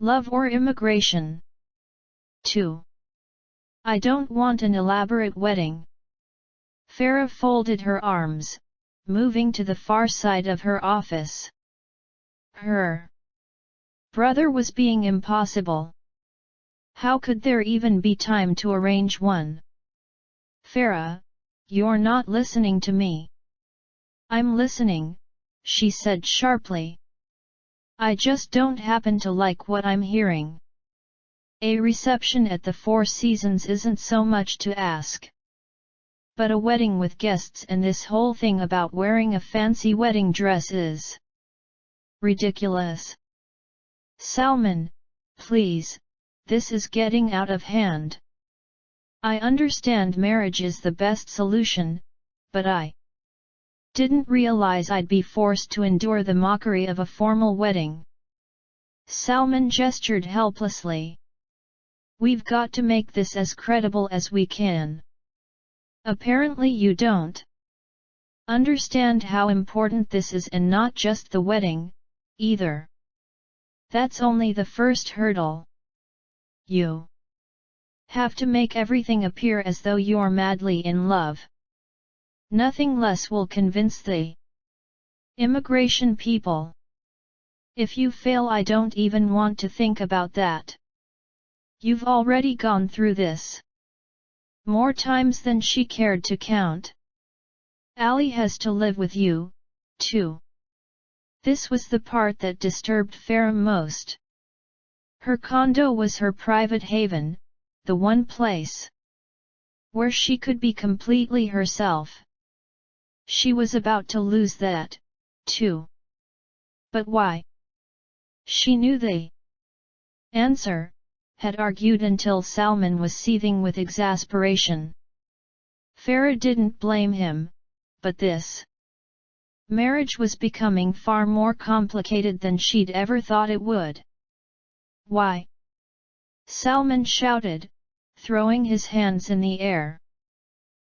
Love or immigration? 2. I don't want an elaborate wedding. Farah folded her arms, moving to the far side of her office. Her brother was being impossible. How could there even be time to arrange one? Farah, you're not listening to me. I'm listening, she said sharply. I just don't happen to like what I'm hearing. A reception at the Four Seasons isn't so much to ask. But a wedding with guests and this whole thing about wearing a fancy wedding dress is ridiculous. Salman, please, this is getting out of hand. I understand marriage is the best solution, but I didn't realize I'd be forced to endure the mockery of a formal wedding. Salman gestured helplessly. We've got to make this as credible as we can. Apparently you don't understand how important this is, and not just the wedding, either. That's only the first hurdle. You have to make everything appear as though you're madly in love. Nothing less will convince the immigration people. If you fail, I don't even want to think about that. You've already gone through this more times than she cared to count. Ali has to live with you, too. This was the part that disturbed Farah most. Her condo was her private haven, the one place where she could be completely herself. She was about to lose that, too. But why? She knew the answer, had argued until Salman was seething with exasperation. Farah didn't blame him, but this marriage was becoming far more complicated than she'd ever thought it would. Why? Salman shouted, throwing his hands in the air.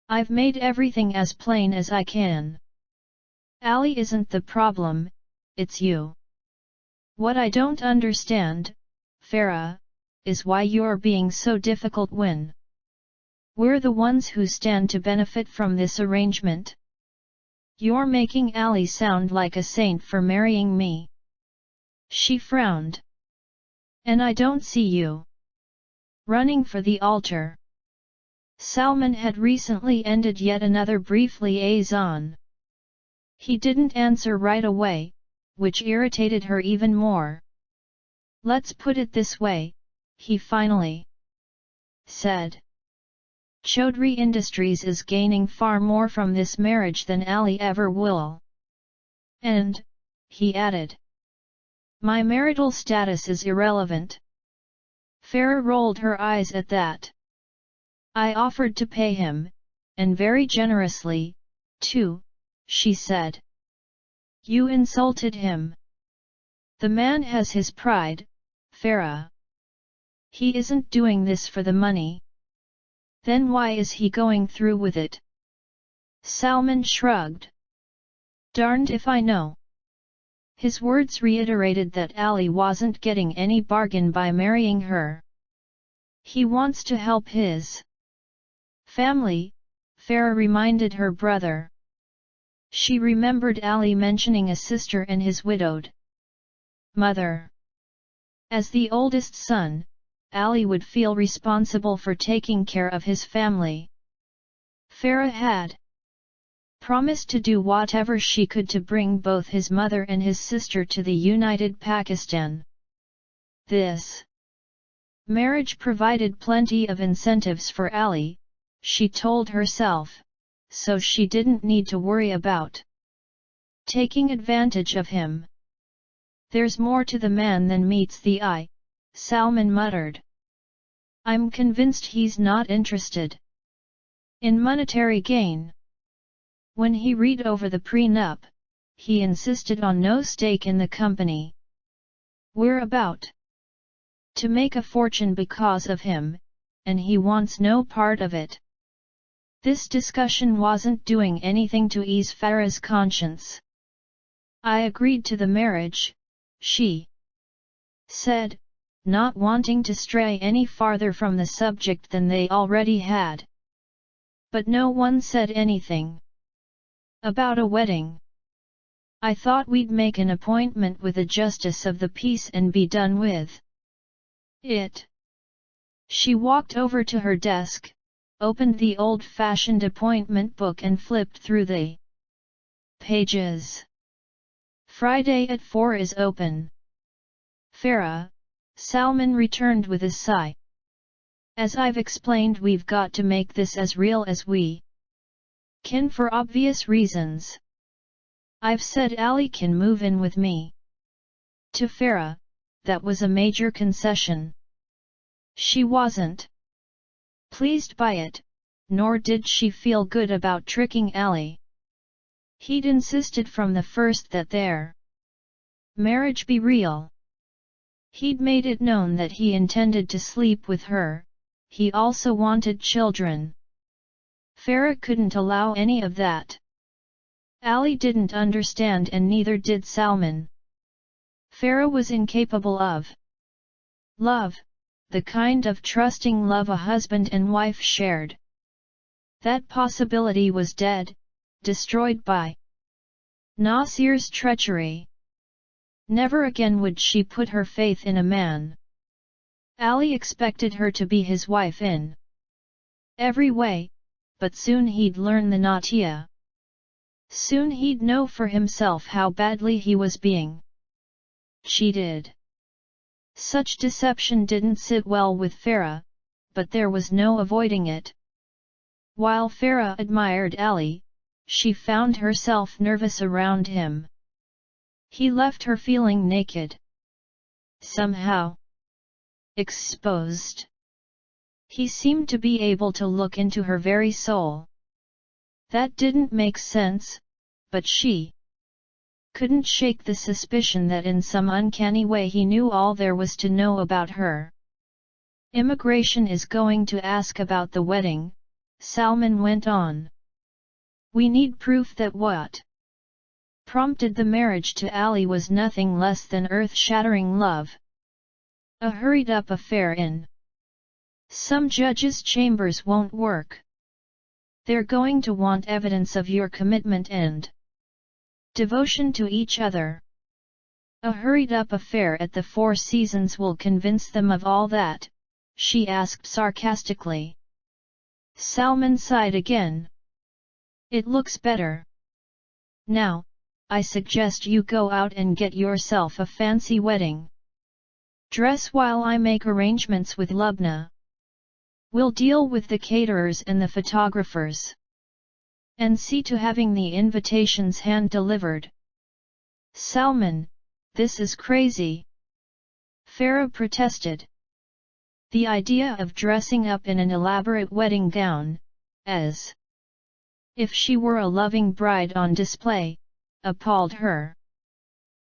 I've made everything as plain as I can. Ali isn't the problem, it's you. What I don't understand, Farah, is why you're being so difficult when we're the ones who stand to benefit from this arrangement. You're making Ali sound like a saint for marrying me. She frowned. And I don't see you running for the altar. Salman had recently ended yet another brief liaison. He didn't answer right away, which irritated her even more. Let's put it this way, he finally said. Chaudhry Industries is gaining far more from this marriage than Ali ever will. And, he added, my marital status is irrelevant. Farah rolled her eyes at that. I offered to pay him, and very generously, too, she said. You insulted him. The man has his pride, Farah. He isn't doing this for the money. Then why is he going through with it? Salman shrugged. Darned if I know. His words reiterated that Ali wasn't getting any bargain by marrying her. He wants to help his family, Farah reminded her brother. She remembered Ali mentioning a sister and his widowed mother. As the oldest son, Ali would feel responsible for taking care of his family. Farah had promised to do whatever she could to bring both his mother and his sister to the United Pakistan. This marriage provided plenty of incentives for Ali, she told herself, so she didn't need to worry about taking advantage of him. There's more to the man than meets the eye, Salman muttered. I'm convinced he's not interested in monetary gain. When he read over the prenup, he insisted on no stake in the company. We're about to make a fortune because of him, and he wants no part of it. This discussion wasn't doing anything to ease Farah's conscience. I agreed to the marriage, she said, not wanting to stray any farther from the subject than they already had. But no one said anything about a wedding. I thought we'd make an appointment with a justice of the peace and be done with it. She walked over to her desk, opened the old-fashioned appointment book and flipped through the pages. Friday at 4 is open. Farah, Salman returned with a sigh. As I've explained, we've got to make this as real as we can for obvious reasons. I've said Ali can move in with me. To Farah, that was a major concession. She wasn't pleased by it, nor did she feel good about tricking Ali. He'd insisted from the first that their marriage be real. He'd made it known that he intended to sleep with her. He also wanted children. Farah couldn't allow any of that. Ali didn't understand and neither did Salman. Farah was incapable of love, the kind of trusting love a husband and wife shared. That possibility was dead, destroyed by Nasir's treachery. Never again would she put her faith in a man. Ali expected her to be his wife in every way, but soon he'd learn the natia. Soon he'd know for himself how badly he was being cheated. Such deception didn't sit well with Farah, but there was no avoiding it. While Farah admired Ali, she found herself nervous around him. He left her feeling naked. Somehow exposed. He seemed to be able to look into her very soul. That didn't make sense, but she couldn't shake the suspicion that in some uncanny way he knew all there was to know about her. Immigration is going to ask about the wedding, Salman went on. We need proof that what prompted the marriage to Ali was nothing less than earth-shattering love. A hurried-up affair in some judge's chambers won't work. They're going to want evidence of your commitment and devotion to each other. A hurried-up affair at the Four Seasons will convince them of all that, she asked sarcastically. Salman sighed again. It looks better. Now, I suggest you go out and get yourself a fancy wedding dress while I make arrangements with Lubna. We'll deal with the caterers and the photographers. And see to having the invitations hand-delivered. Salman, this is crazy. Farah protested. The idea of dressing up in an elaborate wedding gown, as if she were a loving bride on display, appalled her.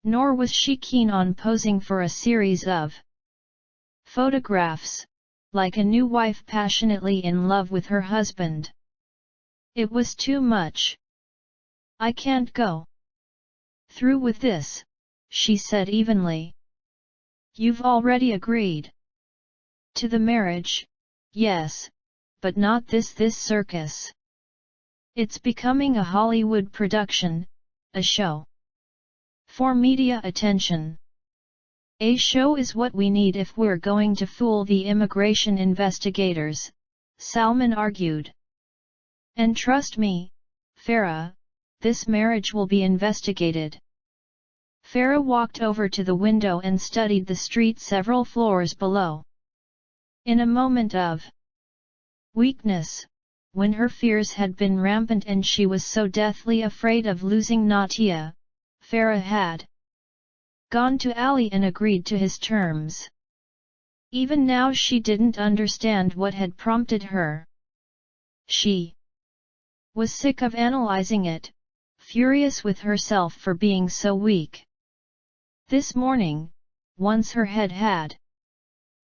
Nor was she keen on posing for a series of photographs, like a new wife passionately in love with her husband. It was too much. I can't go through with this, she said evenly. You've already agreed to the marriage, yes, but not this circus. It's becoming a Hollywood production, a show for media attention. A show is what we need if we're going to fool the immigration investigators, Salman argued. And trust me, Farah, this marriage will be investigated. Farah walked over to the window and studied the street several floors below. In a moment of weakness, when her fears had been rampant and she was so deathly afraid of losing Natia, Farah had gone to Ali and agreed to his terms. Even now she didn't understand what had prompted her. She was sick of analyzing it, furious with herself for being so weak. This morning, once her head had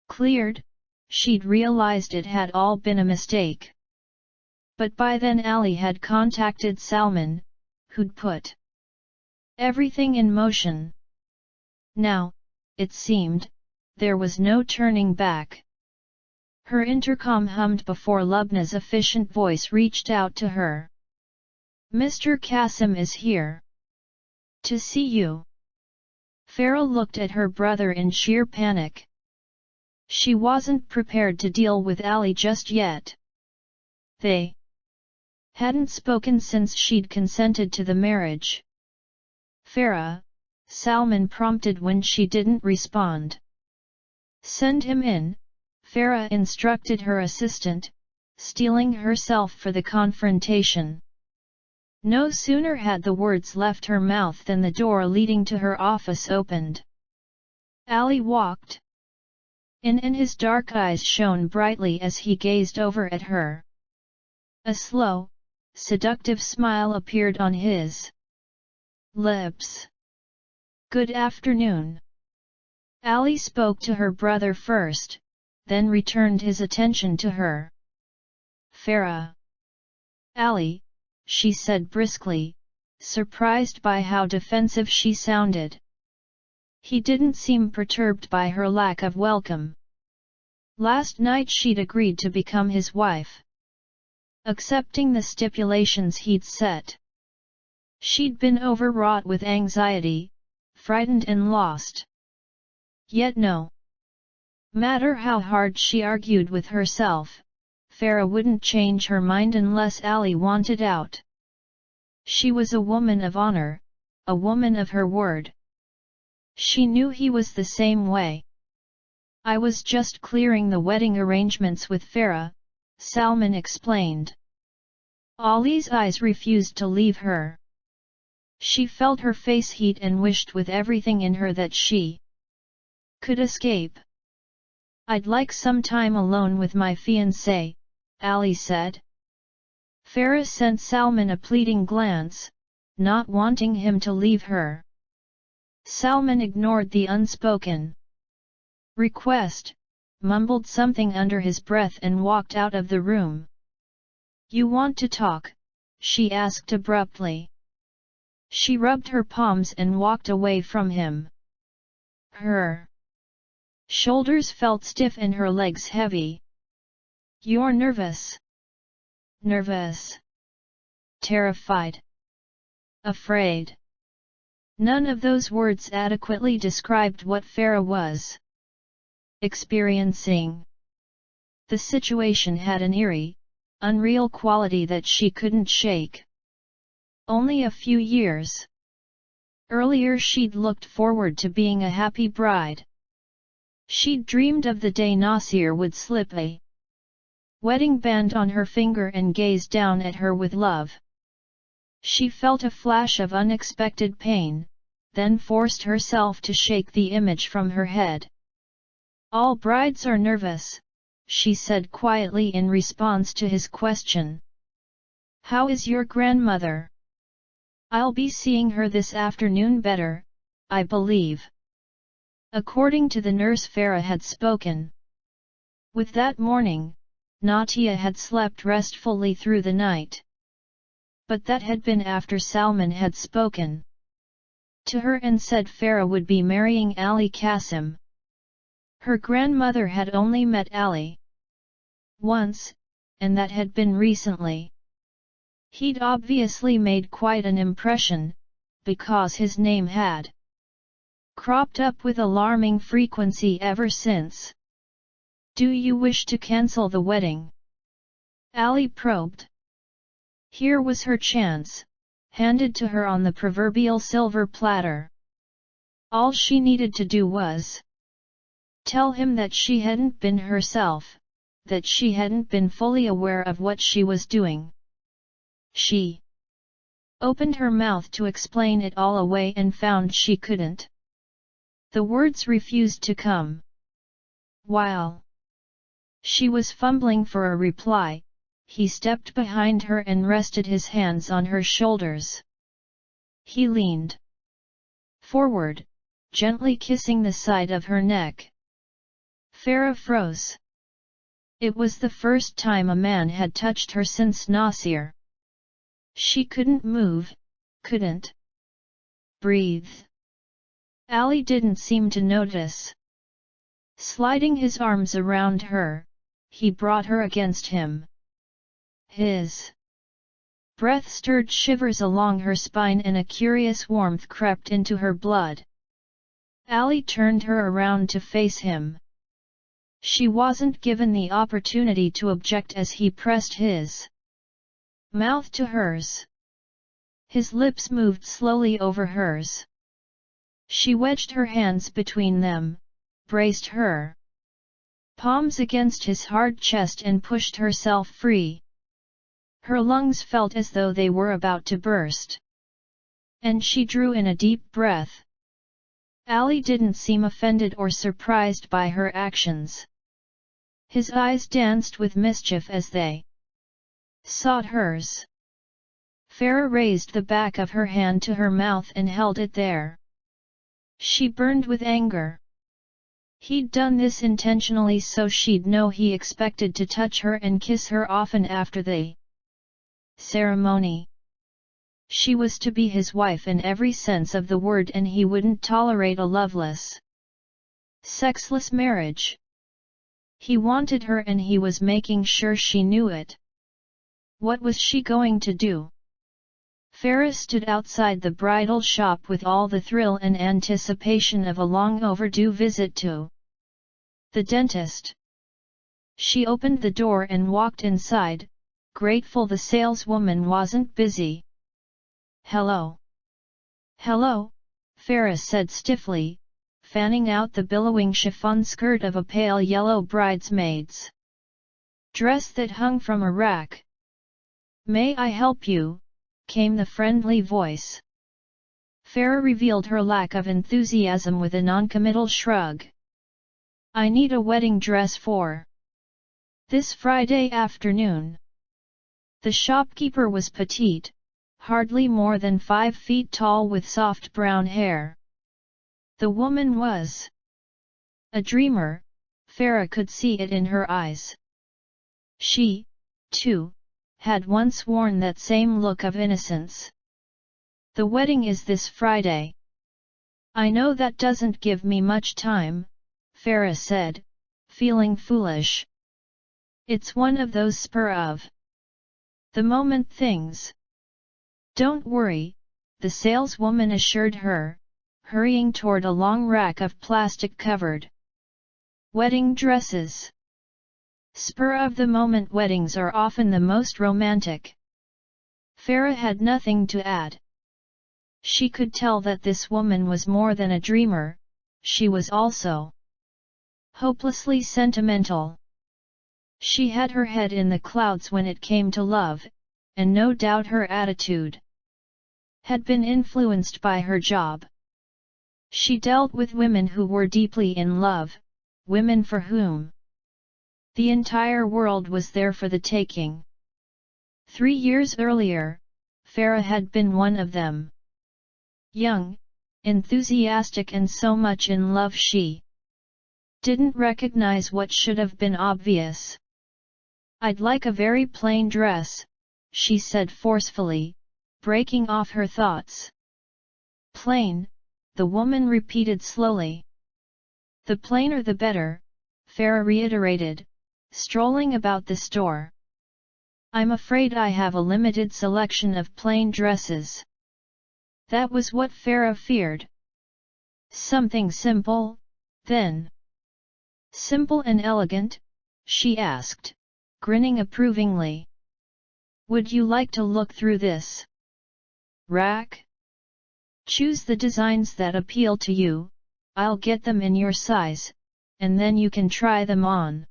cleared, she'd realized it had all been a mistake. But by then Ali had contacted Salman, who'd put everything in motion. Now, it seemed, there was no turning back. Her intercom hummed before Lubna's efficient voice reached out to her. "Mr. Qasim is here. To see you." Farah looked at her brother in sheer panic. She wasn't prepared to deal with Ali just yet. They hadn't spoken since she'd consented to the marriage. "Farah," Salman prompted when she didn't respond. "Send him in," Farah instructed her assistant, steeling herself for the confrontation. No sooner had the words left her mouth than the door leading to her office opened. Ali walked in and his dark eyes shone brightly as he gazed over at her. A slow, seductive smile appeared on his lips. "Good afternoon." Ali spoke to her brother first, then returned his attention to her. "Farah." "Ali," she said briskly, surprised by how defensive she sounded. He didn't seem perturbed by her lack of welcome. Last night she'd agreed to become his wife, accepting the stipulations he'd set. She'd been overwrought with anxiety, frightened and lost. Yet no matter how hard she argued with herself, Farah wouldn't change her mind unless Ali wanted out. She was a woman of honor, a woman of her word. She knew he was the same way. "I was just clearing the wedding arrangements with Farah," Salman explained. Ali's eyes refused to leave her. She felt her face heat and wished with everything in her that she could escape. "I'd like some time alone with my fiancé," Ali said. Farah sent Salman a pleading glance, not wanting him to leave her. Salman ignored the unspoken request, mumbled something under his breath and walked out of the room. "You want to talk?" she asked abruptly. She rubbed her palms and walked away from him. Her shoulders felt stiff and her legs heavy. "You're nervous." "Nervous? Terrified? Afraid?" None of those words adequately described what Farah was experiencing. The situation had an eerie, unreal quality that she couldn't shake. Only a few years earlier she'd looked forward to being a happy bride. She'd dreamed of the day Nasir would slip a wedding band on her finger and gaze down at her with love. She felt a flash of unexpected pain, then forced herself to shake the image from her head. "All brides are nervous," she said quietly in response to his question. "How is your grandmother?" "I'll be seeing her this afternoon better, I believe." According to the nurse Farah had spoken with that morning, Natia had slept restfully through the night. But that had been after Salman had spoken to her and said Farah would be marrying Ali Qasim. Her grandmother had only met Ali once, and that had been recently. He'd obviously made quite an impression, because his name had cropped up with alarming frequency ever since. "Do you wish to cancel the wedding?" Ali probed. Here was her chance, handed to her on the proverbial silver platter. All she needed to do was tell him that she hadn't been herself, that she hadn't been fully aware of what she was doing. She opened her mouth to explain it all away and found she couldn't. The words refused to come. While she was fumbling for a reply, he stepped behind her and rested his hands on her shoulders. He leaned forward, gently kissing the side of her neck. Farah froze. It was the first time a man had touched her since Nasir. She couldn't move, couldn't breathe. Ali didn't seem to notice. Sliding his arms around her, he brought her against him. His breath stirred shivers along her spine and a curious warmth crept into her blood. Ali turned her around to face him. She wasn't given the opportunity to object as he pressed his mouth to hers. His lips moved slowly over hers. She wedged her hands between them, braced her palms against his hard chest and pushed herself free. Her lungs felt as though they were about to burst. And she drew in a deep breath. Ali didn't seem offended or surprised by her actions. His eyes danced with mischief as they sought hers. Farah raised the back of her hand to her mouth and held it there. She burned with anger. He'd done this intentionally so she'd know he expected to touch her and kiss her often after the ceremony. She was to be his wife in every sense of the word and he wouldn't tolerate a loveless, sexless marriage. He wanted her and he was making sure she knew it. What was she going to do? Farah stood outside the bridal shop with all the thrill and anticipation of a long overdue visit to the dentist. She opened the door and walked inside, grateful the saleswoman wasn't busy. "Hello." "Hello," Farah said stiffly, fanning out the billowing chiffon skirt of a pale yellow bridesmaid's dress that hung from a rack. "May I help you?" came the friendly voice. Farah revealed her lack of enthusiasm with a noncommittal shrug. "I need a wedding dress for this Friday afternoon." The shopkeeper was petite, hardly more than 5 feet tall with soft brown hair. The woman was a dreamer, Farah could see it in her eyes. She, too, had once worn that same look of innocence. "The wedding is this Friday." "I know that doesn't give me much time," Farah said, feeling foolish. "It's one of those spur of the moment things." "Don't worry," the saleswoman assured her, hurrying toward a long rack of plastic-covered wedding dresses. Spur-of-the-moment weddings are often the most romantic. Farah had nothing to add. She could tell that this woman was more than a dreamer, she was also hopelessly sentimental. She had her head in the clouds when it came to love, and no doubt her attitude had been influenced by her job. She dealt with women who were deeply in love, women for whom the entire world was there for the taking. 3 years earlier, Farah had been one of them. Young, enthusiastic and so much in love she didn't recognize what should have been obvious. "I'd like a very plain dress," she said forcefully, breaking off her thoughts. "Plain," the woman repeated slowly. "The plainer the better," Farah reiterated, strolling about the store. "I'm afraid I have a limited selection of plain dresses." That was what Farah feared. "Something simple, then?" "Simple and elegant?" she asked, grinning approvingly. "Would you like to look through this rack? Choose the designs that appeal to you, I'll get them in your size, and then you can try them on."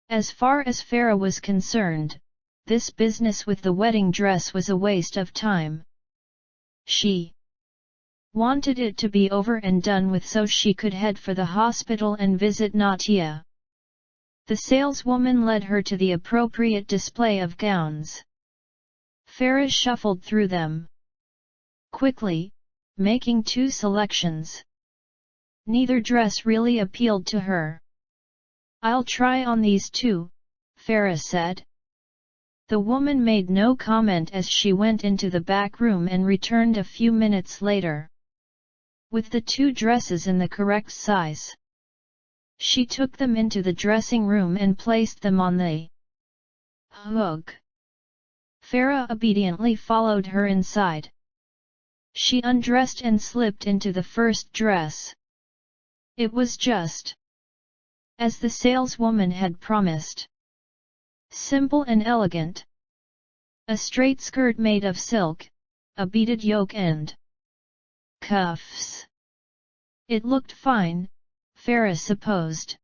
As far as Farah was concerned, this business with the wedding dress was a waste of time. She wanted it to be over and done with so she could head for the hospital and visit Natia. The saleswoman led her to the appropriate display of gowns. Farah shuffled through them quickly, making 2 selections. Neither dress really appealed to her. "I'll try on these 2, Farah said. The woman made no comment as she went into the back room and returned a few minutes later with the 2 dresses in the correct size. She took them into the dressing room and placed them on the hook. Farah obediently followed her inside. She undressed and slipped into the first dress. It was just as the saleswoman had promised. Simple and elegant. A straight skirt made of silk, a beaded yoke and cuffs. It looked fine, Farah supposed.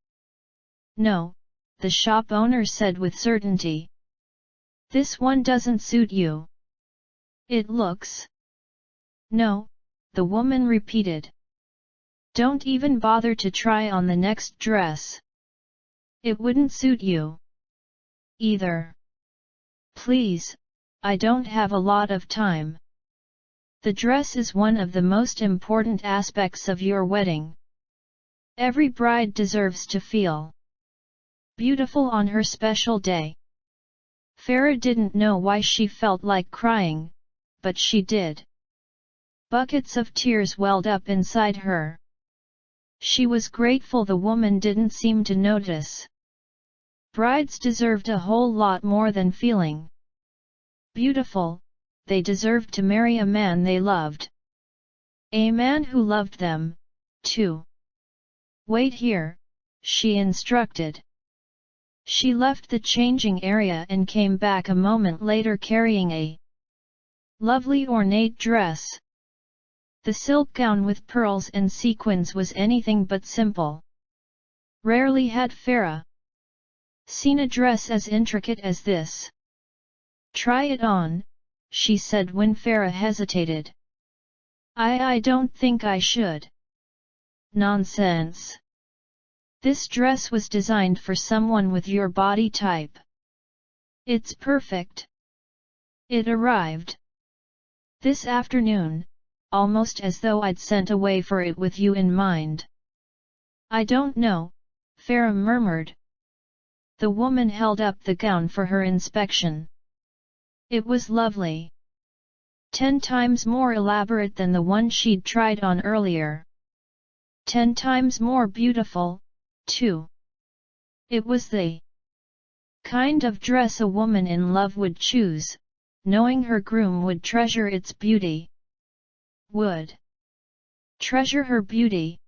No, the shop owner said with certainty. This one doesn't suit you. It looks. No, the woman repeated. Don't even bother to try on the next dress. It wouldn't suit you either. Please, I don't have a lot of time. The dress is one of the most important aspects of your wedding. Every bride deserves to feel beautiful on her special day. Farah didn't know why she felt like crying, but she did. Buckets of tears welled up inside her. She was grateful the woman didn't seem to notice. Brides deserved a whole lot more than feeling beautiful, they deserved to marry a man they loved. A man who loved them, too. Wait here, she instructed. She left the changing area and came back a moment later carrying a lovely ornate dress. The silk gown with pearls and sequins was anything but simple. Rarely had Farah seen a dress as intricate as this. Try it on, she said when Farah hesitated. I don't think I should. Nonsense. This dress was designed for someone with your body type. It's perfect. It arrived this afternoon, almost as though I'd sent away for it with you in mind. I don't know, Farah murmured. The woman held up the gown for her inspection. It was lovely. 10 times more elaborate than the one she'd tried on earlier. 10 times more beautiful, too. It was the kind of dress a woman in love would choose, knowing her groom would treasure its beauty. Would treasure her beauty.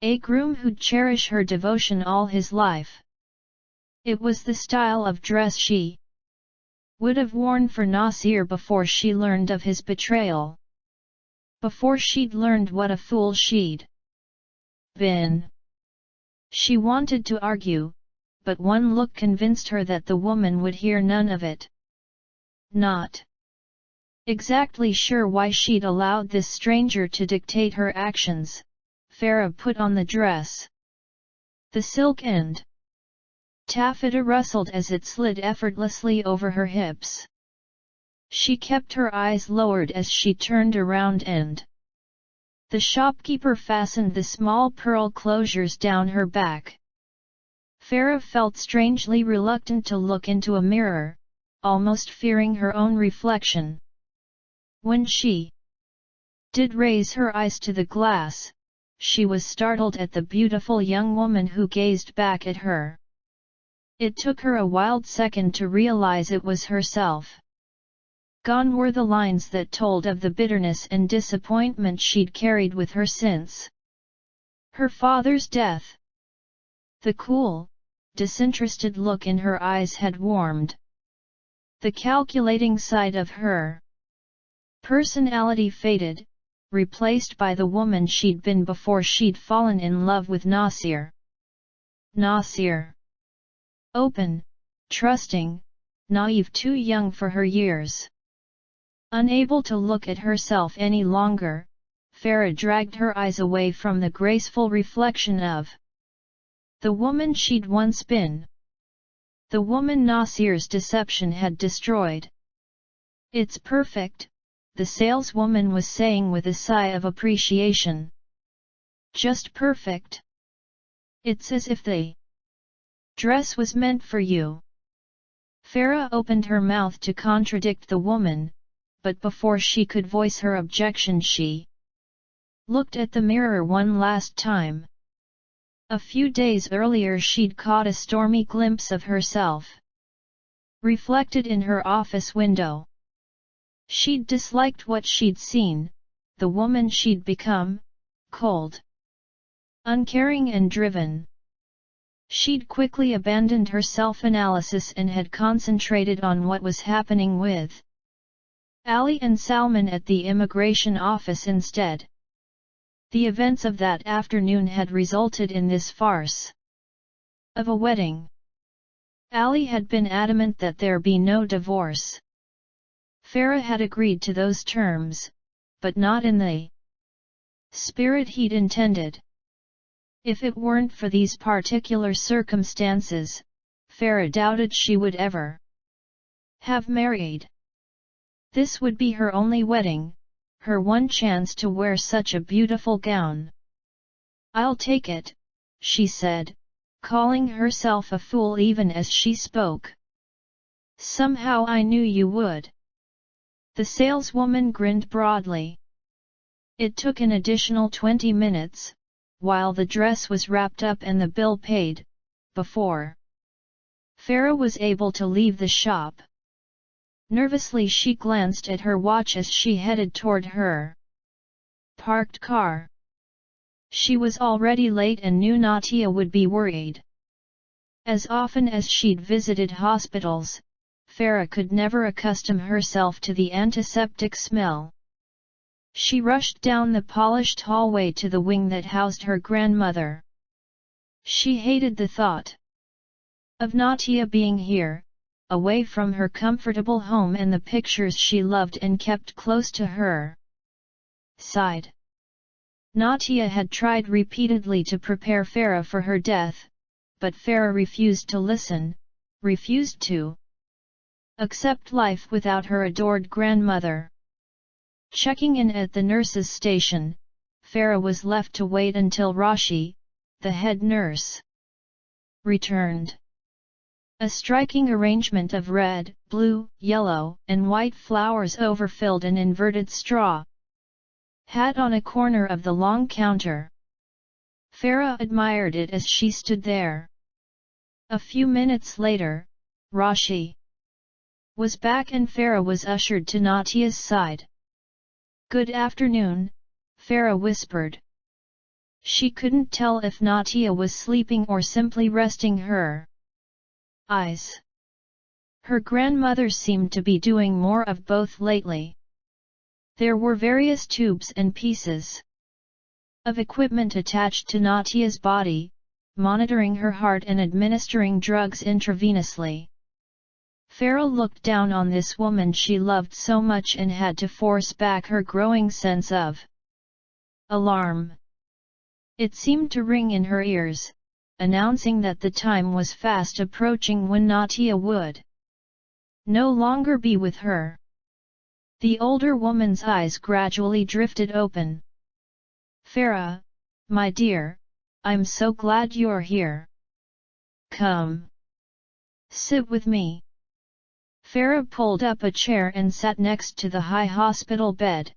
A groom who'd cherish her devotion all his life. It was the style of dress she would have worn for Nasir before she learned of his betrayal. Before she'd learned what a fool she'd been. She wanted to argue, but one look convinced her that the woman would hear none of it. Not exactly sure why she'd allowed this stranger to dictate her actions, Farah put on the dress. The silk and taffeta rustled as it slid effortlessly over her hips. She kept her eyes lowered as she turned around and the shopkeeper fastened the small pearl closures down her back. Farah felt strangely reluctant to look into a mirror, almost fearing her own reflection. When she did raise her eyes to the glass, she was startled at the beautiful young woman who gazed back at her. It took her a wild second to realize it was herself. Gone were the lines that told of the bitterness and disappointment she'd carried with her since her father's death. The cool, disinterested look in her eyes had warmed. The calculating side of her personality faded, replaced by the woman she'd been before she'd fallen in love with Nasir. Nasir. Open, trusting, naive, too young for her years. Unable to look at herself any longer, Farah dragged her eyes away from the graceful reflection of the woman she'd once been. The woman Nasir's deception had destroyed. It's perfect, the saleswoman was saying with a sigh of appreciation. Just perfect. It's as if the dress was meant for you. Farah opened her mouth to contradict the woman, but before she could voice her objection she looked at the mirror one last time. A few days earlier she'd caught a stormy glimpse of herself reflected in her office window. She'd disliked what she'd seen, the woman she'd become, cold, uncaring and driven. She'd quickly abandoned her self-analysis and had concentrated on what was happening with Ali and Salman at the immigration office instead. The events of that afternoon had resulted in this farce of a wedding. Ali had been adamant that there be no divorce. Farah had agreed to those terms, but not in the spirit he'd intended. If it weren't for these particular circumstances, Farah doubted she would ever have married. This would be her only wedding, her one chance to wear such a beautiful gown. "I'll take it," she said, calling herself a fool even as she spoke. "Somehow I knew you would." The saleswoman grinned broadly. It took an additional 20 minutes, while the dress was wrapped up and the bill paid, before Farah was able to leave the shop. Nervously she glanced at her watch as she headed toward her parked car. She was already late and knew Natia would be worried. As often as she'd visited hospitals, Farah could never accustom herself to the antiseptic smell. She rushed down the polished hallway to the wing that housed her grandmother. She hated the thought of Natia being here, away from her comfortable home and the pictures she loved and kept close to her side. Natia had tried repeatedly to prepare Farah for her death, but Farah refused to listen, refused to accept life without her adored grandmother. Checking in at the nurse's station, Farah was left to wait until Rashi, the head nurse, returned. A striking arrangement of red, blue, yellow, and white flowers overfilled an inverted straw hat on a corner of the long counter. Farah admired it as she stood there. A few minutes later, Rashi was back and Farah was ushered to Natia's side. "Good afternoon," Farah whispered. She couldn't tell if Natia was sleeping or simply resting her eyes. Her grandmother seemed to be doing more of both lately. There were various tubes and pieces of equipment attached to Natia's body, monitoring her heart and administering drugs intravenously. Farah looked down on this woman she loved so much and had to force back her growing sense of alarm. It seemed to ring in her ears, announcing that the time was fast approaching when Natia would no longer be with her. The older woman's eyes gradually drifted open. "Farah, my dear, I'm so glad you're here. Come. Sit with me." Farah pulled up a chair and sat next to the high hospital bed.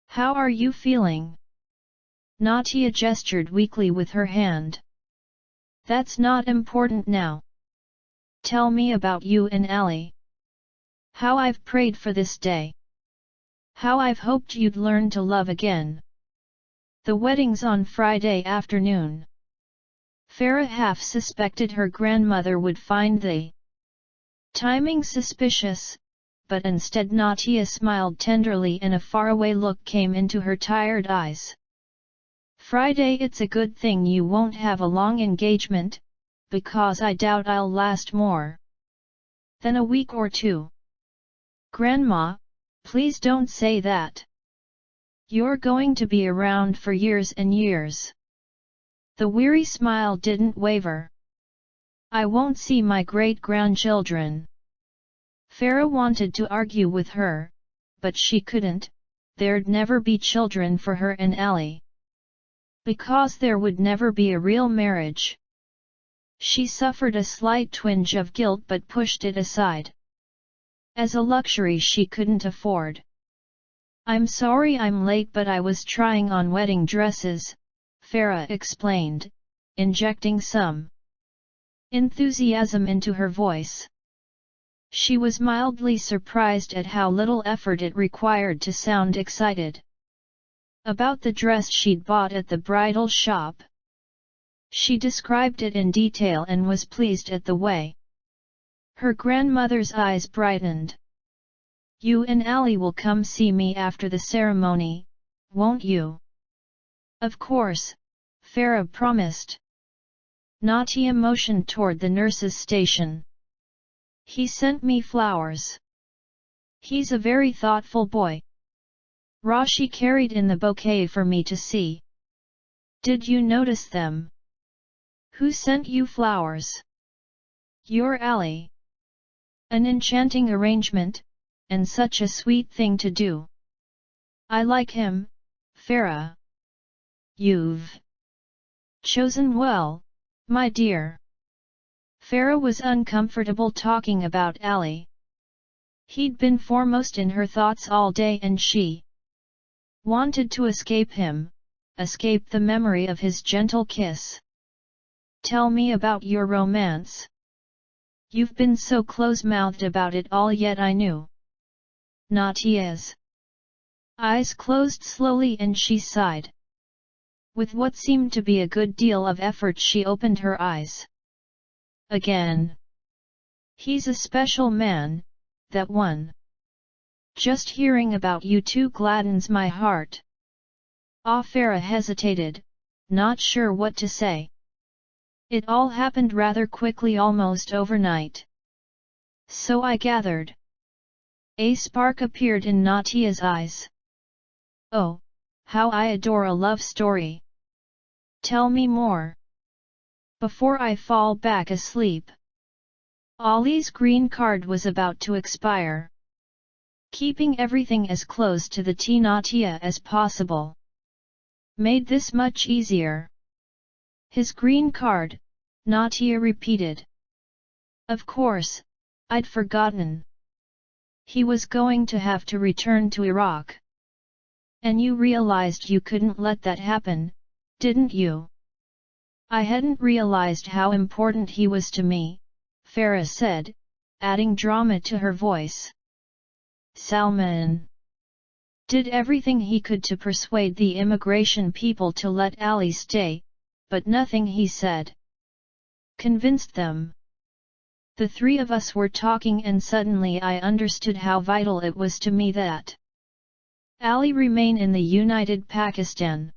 "How are you feeling?" Natia gestured weakly with her hand. "That's not important now. Tell me about you and Ali. How I've prayed for this day. How I've hoped you'd learn to love again. The wedding's on Friday afternoon." Farah half suspected her grandmother would find the timing suspicious, but instead Natia smiled tenderly and a faraway look came into her tired eyes. "Friday, it's a good thing you won't have a long engagement, because I doubt I'll last more than a week or two." "Grandma, please don't say that. You're going to be around for years and years." The weary smile didn't waver. "I won't see my great-grandchildren." Farah wanted to argue with her, but she couldn't. There'd never be children for her and Ali. Because there would never be a real marriage. She suffered a slight twinge of guilt but pushed it aside. As a luxury she couldn't afford. "I'm sorry I'm late but I was trying on wedding dresses," Farah explained, injecting some enthusiasm into her voice. She was mildly surprised at how little effort it required to sound excited about the dress she'd bought at the bridal shop. She described it in detail and was pleased at the way her grandmother's eyes brightened. "You and Ally will come see me after the ceremony, won't you?" "Of course," Farah promised. Natia motioned toward the nurse's station. "He sent me flowers. He's a very thoughtful boy." Rashi carried in the bouquet for me to see. "Did you notice them?" "Who sent you flowers?" "Your Ally. An enchanting arrangement, and such a sweet thing to do." "I like him, Farah." "You've chosen well, my dear." Farah was uncomfortable talking about Ally. He'd been foremost in her thoughts all day and she wanted to escape him, escape the memory of his gentle kiss. "Tell me about your romance. You've been so close-mouthed about it all, yet I knew." Natia's eyes closed slowly and she sighed. With what seemed to be a good deal of effort she opened her eyes again. "He's a special man, that one. Just hearing about you two gladdens my heart." Farah hesitated, not sure what to say. "It all happened rather quickly, almost overnight." "So I gathered." A spark appeared in Natia's eyes. "Oh, how I adore a love story. Tell me more. Before I fall back asleep." Ollie's green card was about to expire. Keeping everything as close to the T Natia as possible made this much easier. "His green card," Natia repeated. "Of course, I'd forgotten. He was going to have to return to Iraq. And you realized you couldn't let that happen, didn't you?" "I hadn't realized how important he was to me," Farah said, adding drama to her voice. "Salman did everything he could to persuade the immigration people to let Ally stay, but nothing he said convinced them. The three of us were talking and suddenly I understood how vital it was to me that Ally remain in the United Pakistan.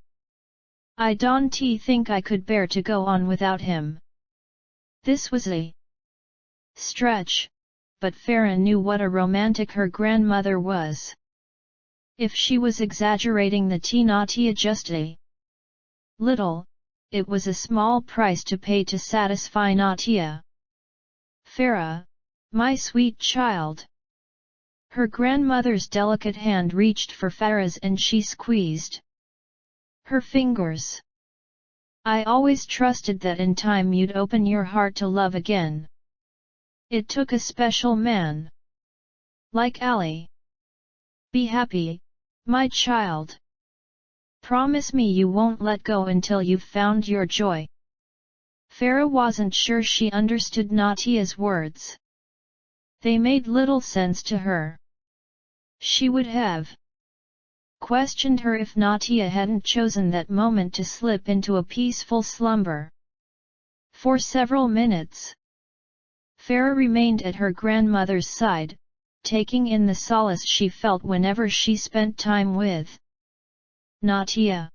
I don't think I could bear to go on without him." This was a stretch, but Farah knew what a romantic her grandmother was. If she was exaggerating the Natia just a little, it was a small price to pay to satisfy Natia. "Farah, my sweet child." Her grandmother's delicate hand reached for Farah's and she squeezed her fingers. "I always trusted that in time you'd open your heart to love again. It took a special man like Ally. Be happy, my child. Promise me you won't let go until you've found your joy." Farah wasn't sure she understood Natia's words. They made little sense to her. She would have questioned her if Natia hadn't chosen that moment to slip into a peaceful slumber. For several minutes, Farah remained at her grandmother's side, taking in the solace she felt whenever she spent time with Natia.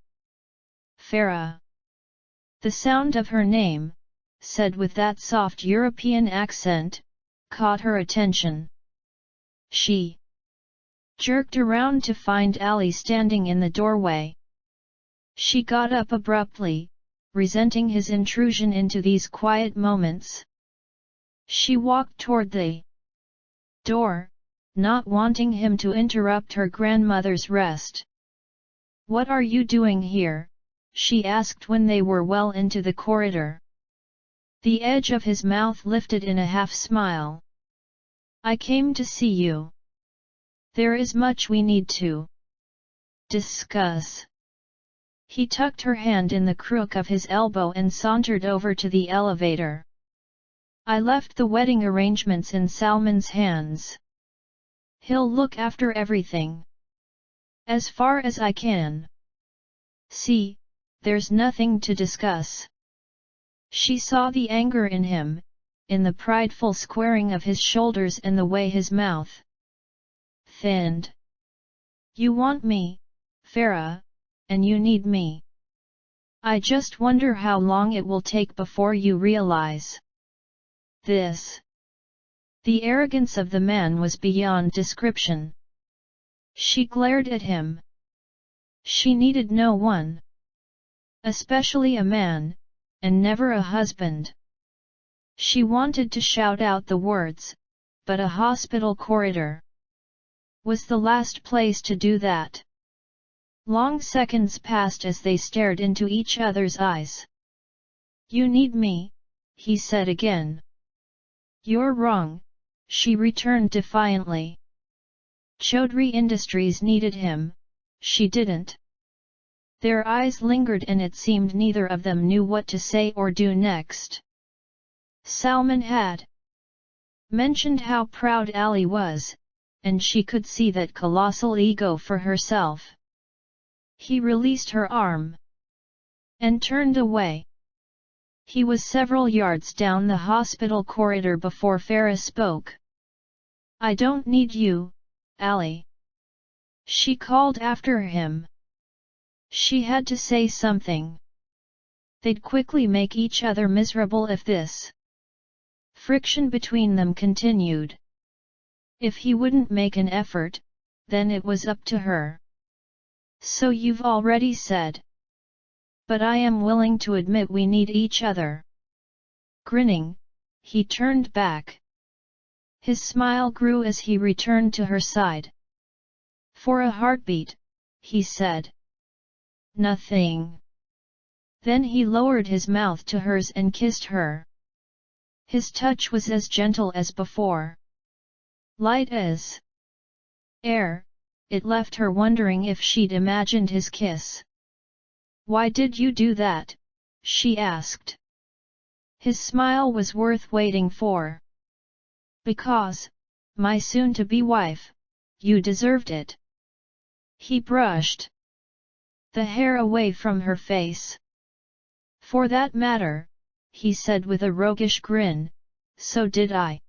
"Farah." The sound of her name, said with that soft European accent, caught her attention. She jerked around to find Ally standing in the doorway. She got up abruptly, resenting his intrusion into these quiet moments. She walked toward the door, not wanting him to interrupt her grandmother's rest. "What are you doing here?" she asked when they were well into the corridor. The edge of his mouth lifted in a half-smile. "I came to see you. There is much we need to discuss." He tucked her hand in the crook of his elbow and sauntered over to the elevator. I left the wedding arrangements in Salman's hands. He'll look after everything. As far as I can. See, there's nothing to discuss. She saw the anger in him, in the prideful squaring of his shoulders and the way his mouth thinned. You want me, Farah, and you need me. I just wonder how long it will take before you realize this. The arrogance of the man was beyond description. She glared at him. She needed no one. Especially a man, and never a husband. She wanted to shout out the words, but a hospital corridor was the last place to do that. Long seconds passed as they stared into each other's eyes. You need me, he said again. You're wrong, she returned defiantly. Chaudhry Industries needed him, she didn't. Their eyes lingered and it seemed neither of them knew what to say or do next. Salman had mentioned how proud Ali was, and she could see that colossal ego for herself. He released her arm and turned away. He was several yards down the hospital corridor before Farah spoke. I don't need you, Ali. She called after him. She had to say something. They'd quickly make each other miserable if this friction between them continued. If he wouldn't make an effort, then it was up to her. So you've already said. But I am willing to admit we need each other. Grinning, he turned back. His smile grew as he returned to her side. For a heartbeat, he said. Nothing. Then he lowered his mouth to hers and kissed her. His touch was as gentle as before. Light as air, it left her wondering if she'd imagined his kiss. Why did you do that? She asked. His smile was worth waiting for. Because, my soon-to-be wife, you deserved it. He brushed the hair away from her face. For that matter, he said with a roguish grin, so did I.